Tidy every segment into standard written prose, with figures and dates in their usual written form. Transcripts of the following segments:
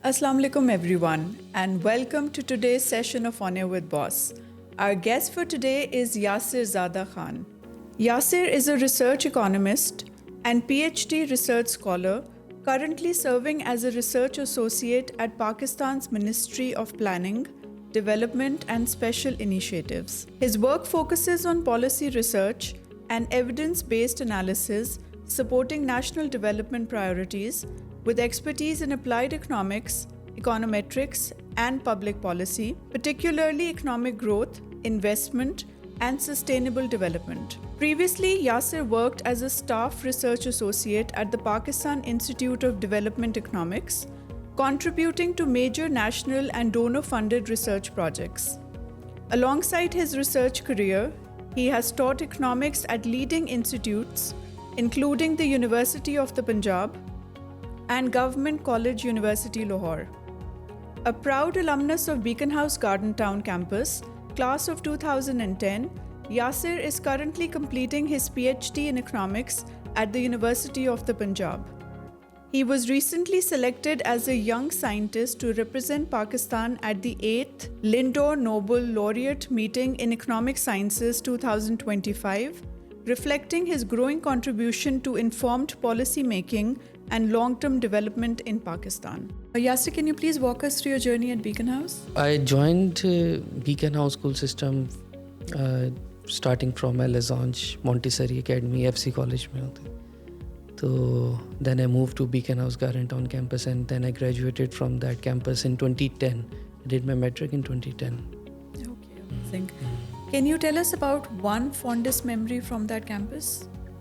Assalamu alaikum everyone, and welcome to today's session of Honor with Boss. Our guest for today is Yasir Zada Khan. Yasir is a research economist and PhD research scholar, currently serving as a research associate at Pakistan's Ministry of Planning, Development and Special Initiatives. His work focuses on policy research and evidence-based analysis supporting national development priorities with expertise in applied economics, econometrics, and public policy, particularly economic growth, investment, and sustainable development. Previously, Yasir worked as a staff research associate at the Pakistan Institute of Development Economics, contributing to major national and donor-funded research projects. Alongside his research career, he has taught economics at leading institutes, including the University of the Punjab and Government College University Lahore. A proud alumnus of Beacon House Garden Town campus, class of 2010, Yasir is currently completing his PhD in economics at the University of the Punjab. He was recently selected as a young scientist to represent Pakistan at the 8th Lindor Nobel Laureate Meeting in Economic Sciences 2025, reflecting his growing contribution to informed policy making and long-term development in Pakistan. Yasir, can you please walk us through your journey at Beacon House? I joined Beacon House School System starting from Alazange Montessori Academy, FC College mein hote. So then I moved to Beacon House Garden Town campus, and then I graduated from that campus in 2010. I did my metric in 2010. Okay, amazing. Can you tell us about one fondest memory from that campus?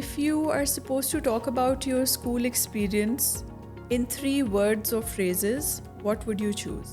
if you are supposed to talk about your school experience in 3 words or phrases, what would you choose?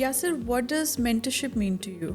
Yasir, what does mentorship mean to you?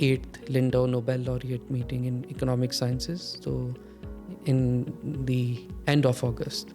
8th Lindor Nobel Laureate Meeting in Economic Sciences, so in the end of August.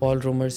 Paul Romer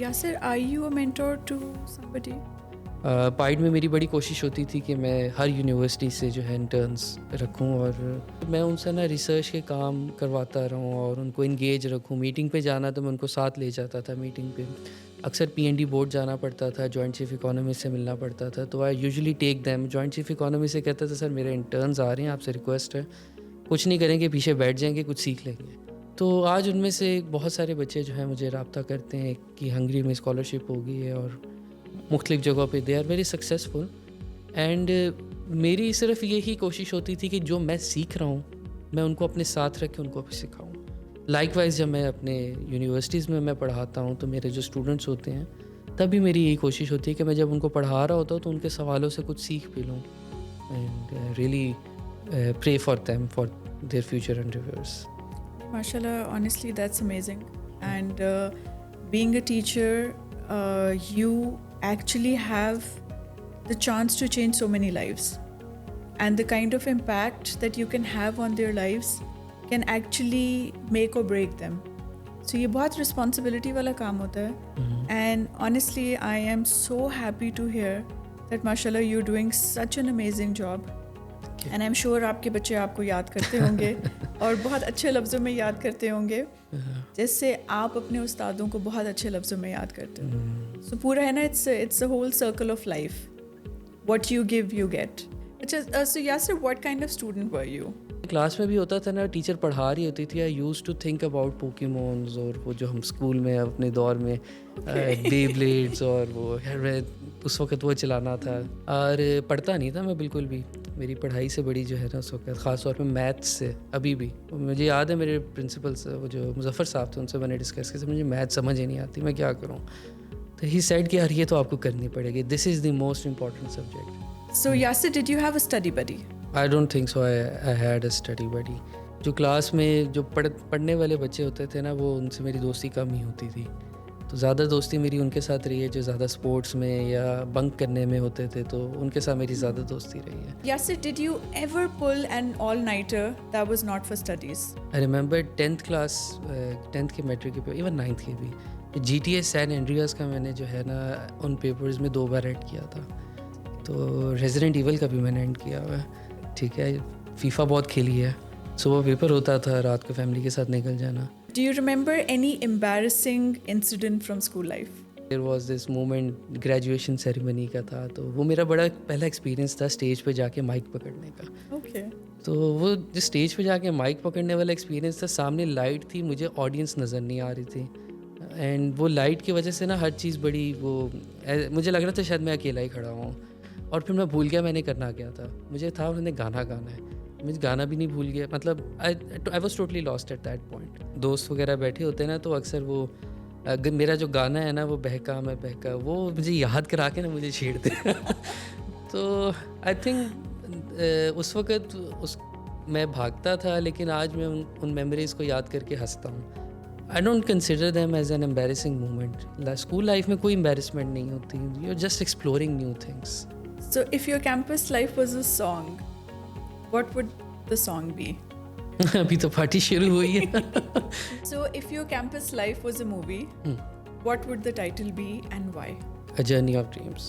Yasir, are you a mentor to somebody? پائڈ میں میری بڑی کوشش ہوتی تھی کہ میں ہر university سے جو ہے انٹرنس رکھوں اور میں ان سے نا ریسرچ کے کام کرواتا رہوں اور ان کو انگیج رکھوں. میٹنگ پہ جانا تو میں ان کو ساتھ لے جاتا تھا. میٹنگ پہ اکثر PND بورڈ جانا پڑتا تھا, جوائنٹ چیف اکانومی سے ملنا پڑتا تھا, تو I usually take them. Joint chief economy سے کہتا تھا سر میرے انٹرنز آ رہے ہیں, آپ سے ریکویسٹ ہے کچھ نہیں کریں گے, پیچھے بیٹھ جائیں گے, کچھ سیکھ لیں گے. تو آج ان میں سے بہت سارے بچے جو ہیں مجھے رابطہ کرتے ہیں کہ ہنگری میں اسکالرشپ ہو گئی ہے اور مختلف جگہوں پہ they are very successful. And میری صرف یہی کوشش ہوتی تھی کہ جو میں سیکھ رہا ہوں میں ان کو اپنے ساتھ رکھ کے ان کو بھی سکھاؤں. لائک وائز جب میں اپنے یونیورسٹیز میں پڑھاتا ہوں تو میرے جو اسٹوڈنٹس ہوتے ہیں تب بھی میری یہی کوشش ہوتی ہے کہ میں جب ان کو پڑھا رہا ہوتا ہوں تو ان کے سوالوں سے کچھ سیکھ بھی لوں. And really pray for them for their future endeavours. MashaAllah, honestly, that's amazing. And being a teacher, you actually have the chance to change so many lives. And the kind of impact that you can have on their lives can actually make or break them. So یہ بہت responsibility والا کام ہوتا ہے. And honestly, I am so happy to hear that mashallah you're doing such an amazing job. And I'm sure آپ کے بچے آپ کو یاد کرتے ہوں گے اور بہت اچھے لفظوں میں یاد کرتے ہوں گے جیسے آپ اپنے استادوں کو بہت اچھے لفظوں میں یاد کرتے ہو. سو پورا ہے نا, it's a whole circle of life. What you give you get. اچھا, so Yasir what kind of student were you? Class میں بھی ہوتا تھا نا, ٹیچر پڑھا رہی ہوتی تھی, آئی یوز ٹو تھنک اباؤٹ پوکیمونز اور وہ جو ہم اسکول میں اپنے دور میں بے بلیڈز اور وہ اس وقت وہ چلانا تھا. اور پڑھتا نہیں تھا میں بالکل بھی. میری پڑھائی سے بڑی جو ہے نا اس وقت خاص طور پہ میتھس سے, ابھی بھی مجھے یاد ہے میرے پرنسپل سے وہ جو مظفر صاحب تھے ان سے میں نے ڈسکس کیا, مجھے میتھ سمجھ ہی نہیں آتی, میں کیا کروں. تو ہی سیڈ کہ یار یہ تو آپ کو کرنی پڑے گی, this is the most important subject. So Yasir did you have a study buddy? I don't think so. I had a study buddy. جو کلاس میں جو پڑھنے والے بچے ہوتے تھے نا وہ ان سے میری دوستی کم ہی ہوتی تھی. تو زیادہ دوستی میری ان کے ساتھ رہی ہے جو زیادہ اسپورٹس میں یا بنک کرنے میں ہوتے تھے, تو ان کے ساتھ میری زیادہ دوستی رہی ہے. Yasir, did you ever pull an all-nighter that was not for studies? I remember 10th class, 10th کے میٹرک کے پیپر, ایون 9th کے بھی, GTA سین اینڈریاس کا میں نے جو ہے نا ان پیپرز میں 2 بار اینڈ کیا تھا. تو ریزیڈنٹ ایول کا بھی میں نے اینڈ کیا ہوا ہے. ٹھیک ہے, فیفا بہت کھیلی ہے. صبح پیپر ہوتا تھا, رات کو فیملی کے ساتھ نکل جانا. Do you remember any embarrassing incident from school life? There was this moment graduation ceremony کا تھا, تو وہ میرا بڑا پہلا ایکسپیرینس تھا اسٹیج پہ جا کے مائک پکڑنے کا. Okay. تو وہ جو اسٹیج پہ جا کے مائک پکڑنے والا ایکسپیرینس تھا, سامنے لائٹ تھی, مجھے آڈینس نظر نہیں آ رہی تھی, اینڈ وہ لائٹ کی وجہ سے نا ہر چیز بڑی وہ مجھے لگ رہا تھا شاید میں اکیلا ہی کھڑا ہوں. اور پھر میں بھول گیا میں نے کرنا کیا تھا. مجھے تھا انہوں نے گانا ہے, مجھے گانا بھی نہیں بھول گیا. مطلب I was totally lost at that point. دوست وغیرہ بیٹھے ہوتے ہیں نا تو اکثر وہ میرا جو گانا ہے نا وہ بہکا میں بہکا, وہ مجھے یاد کرا کے نا مجھے چھیڑتے ہیں. تو آئی تھنک اس وقت میں بھاگتا تھا, لیکن آج میں ان میموریز کو یاد کر کے ہنستا ہوں. I don't consider them as an embarrassing moment. School life میں کوئی embarrassment نہیں ہوتی. You're just exploring new things. So if your campus life was a song, what would the song be? ابھی تو پارٹی شروع ہوئی ہے. So if your campus life was a movie, what would the title be and why? A Journey of Dreams.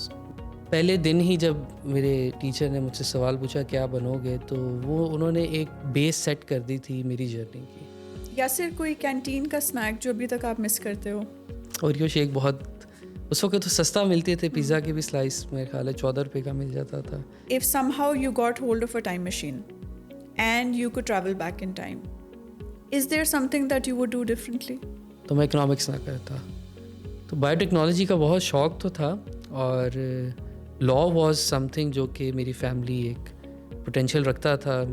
پہلے دن ہی جب میرے teacher نے مجھ سے سوال پوچھا کیا بنو گے, تو وہ انہوں نے ایک بیس سیٹ کر دی تھی میری جرنی کی. یا صرف کوئی کینٹین کا اسنیک جو ابھی تک آپ مس کرتے ہو؟ اوریو شیک بہت اس وقت تو سستا ملتے تھے, پیزا کے بھی سلائس میرے خیال ہے 14 روپے کا مل جاتا تھا. If somehow you got hold of a time machine and you could travel back in time, is there something that you would do differently? تو میں اکنامکس نہ کرتا. تو بایو ٹیکنالوجی کا بہت شوق تو تھا, اور لا واز سم تھنگ جو کہ میری فیملی ایک پوٹینشیل رکھتا تھا.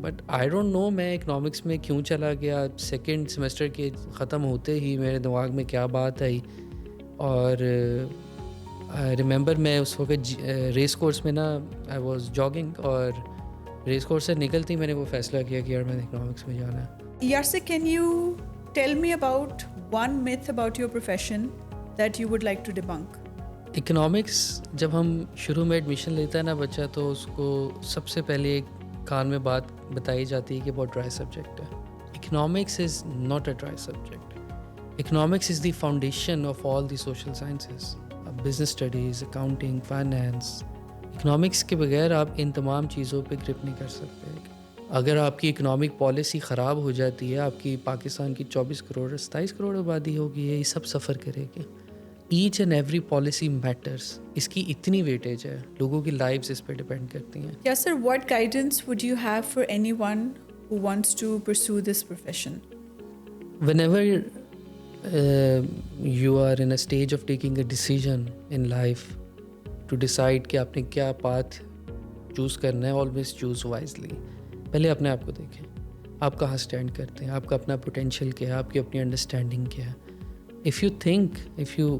بٹ آئی ڈونٹ نو میں اکنامکس میں کیوں چلا گیا. سیکنڈ سیمسٹر کے ختم ہوتے ہی میرے دماغ میں کیا بات آئی, اور ریممبر میں اس وقت ریس کورس میں نا آئی واز جاگنگ, اور ریس کورس سے نکلتی میں نے وہ فیصلہ کیا کہ یار میں نے اکنامکس میں جانا ہے. Yasir, can you tell me about one myth about your profession that you would like to debunk? Economics جب ہم شروع میں ایڈمیشن لیتا ہے نا بچہ, تو اس کو سب سے پہلے ایک کان میں بات بتائی جاتی ہے کہ بہت ڈرائی سبجیکٹ ہے. Economics is not a dry subject. Economics is the foundation of all the social sciences. Business studies, accounting, finance, economics کے بغیر آپ ان تمام چیزوں پہ گرپ نہیں کر سکتے. اگر آپ کی اکنامک پالیسی خراب ہو جاتی ہے, آپ کی پاکستان کی 24 کروڑ 27 کروڑ آبادی ہوگی, یہ سب سفر کرے گی. Each and every policy matters, اس کی اتنی ویٹیج ہے, لوگوں کی لائفز اس پہ ڈپینڈ کرتی ہیں. Yes, sir. What guidance would you have for anyone who wants to pursue this profession? Whenever you are in a stage of taking a decision in life to decide کہ آپ نے کیا path choose کرنا ہے, always choose wisely. پہلے اپنے آپ کو دیکھیں, آپ کہاں اسٹینڈ کرتے ہیں, آپ کا اپنا پوٹینشیل کیا ہے, آپ کی اپنی انڈرسٹینڈنگ کیا ہے. If you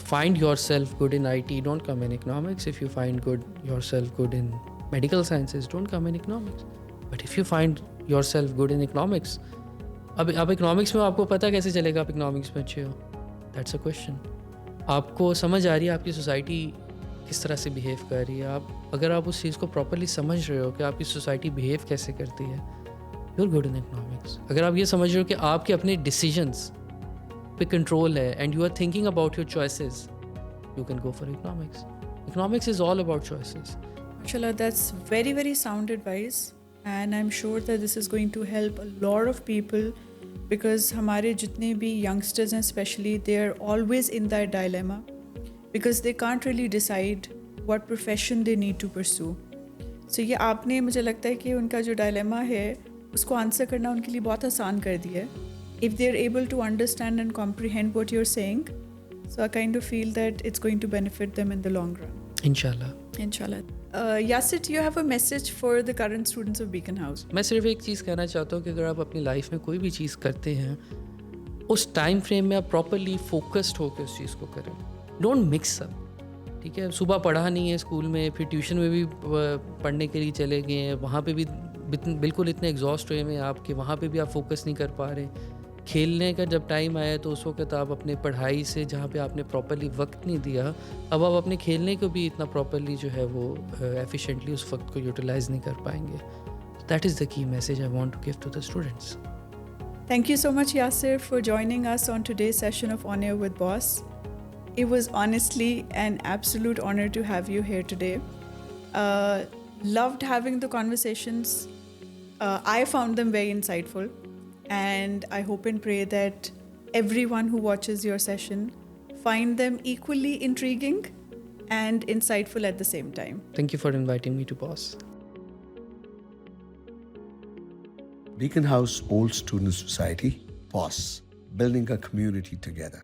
find yourself good in IT, don't come in economics. If you find yourself good in medical sciences, don't come in economics. But if you find yourself good in economics, اب economics میں آپ کو پتہ کیسے چلے گا آپ economics میں اچھے ہو؟ That's a question. آپ کو سمجھ آ رہی ہے آپ کی سوسائٹی کس طرح سے بیہیو کر رہی ہے, اگر آپ اس چیز کو پراپرلی سمجھ رہے ہو کہ آپ کی سوسائٹی بیہیو کیسے کرتی ہے, you are good in economics. اگر آپ یہ سمجھ رہے ہو کہ آپ کے اپنے ڈیسیجنس پہ کنٹرول ہے and you are thinking about your choices, you can go for economics. Economics is all about choices. Mashallah, that's very, very sound advice. And I'm sure that this is going to help a lot of people, because ہمارے جتنے بھی youngsters ہیں especially, they are always in that dilemma because they can't really decide what profession they need to pursue. So یہ آپ نے, مجھے لگتا ہے کہ ان کا جو ڈائلیما ہے اس کو آنسر کرنا ان کے لیے بہت آسان کر دیا ہے. If they are able to understand and comprehend what you're saying, so I kind of feel that it's going to benefit them in the long run. Inshallah. Yasir, do you have a message for the current students of Beacon House? میں صرف ایک چیز کہنا چاہتا ہوں کہ اگر آپ اپنی لائف میں کوئی بھی چیز کرتے ہیں, اس ٹائم فریم میں آپ پراپرلی فوکسڈ ہو کے اس چیز کو کریں. Don't mix up. ٹھیک ہے, صبح پڑھا نہیں ہے اسکول میں, پھر ٹیوشن میں بھی پڑھنے کے لیے چلے گئے ہیں, وہاں پہ بھی بالکل اتنے ایگزاسٹ ہوئے ہیں آپ کہ وہاں پہ بھی آپ فوکس نہیں کر پا رہے. کھیلنے کا جب ٹائم آیا تو اس وقت آپ اپنے پڑھائی سے جہاں پہ آپ نے پراپرلی وقت نہیں دیا, اب آپ اپنے کھیلنے کو بھی اتنا پراپرلی جو ہے وہ ایفیشینٹلی اس وقت کو یوٹیلائز نہیں کر پائیں گے. That is the key message I want to give to the students. Thank you so much, Yasir, for joining us on today's session of On Air with Boss. It was honestly an absolute honor to have you here today. Loved having the conversations. I found them very insightful. And I hope and pray that everyone who watches your session find them equally intriguing and insightful at the same time. Thank you for inviting me to Boss. Beacon House Old Student Society, BOSS, building a community together.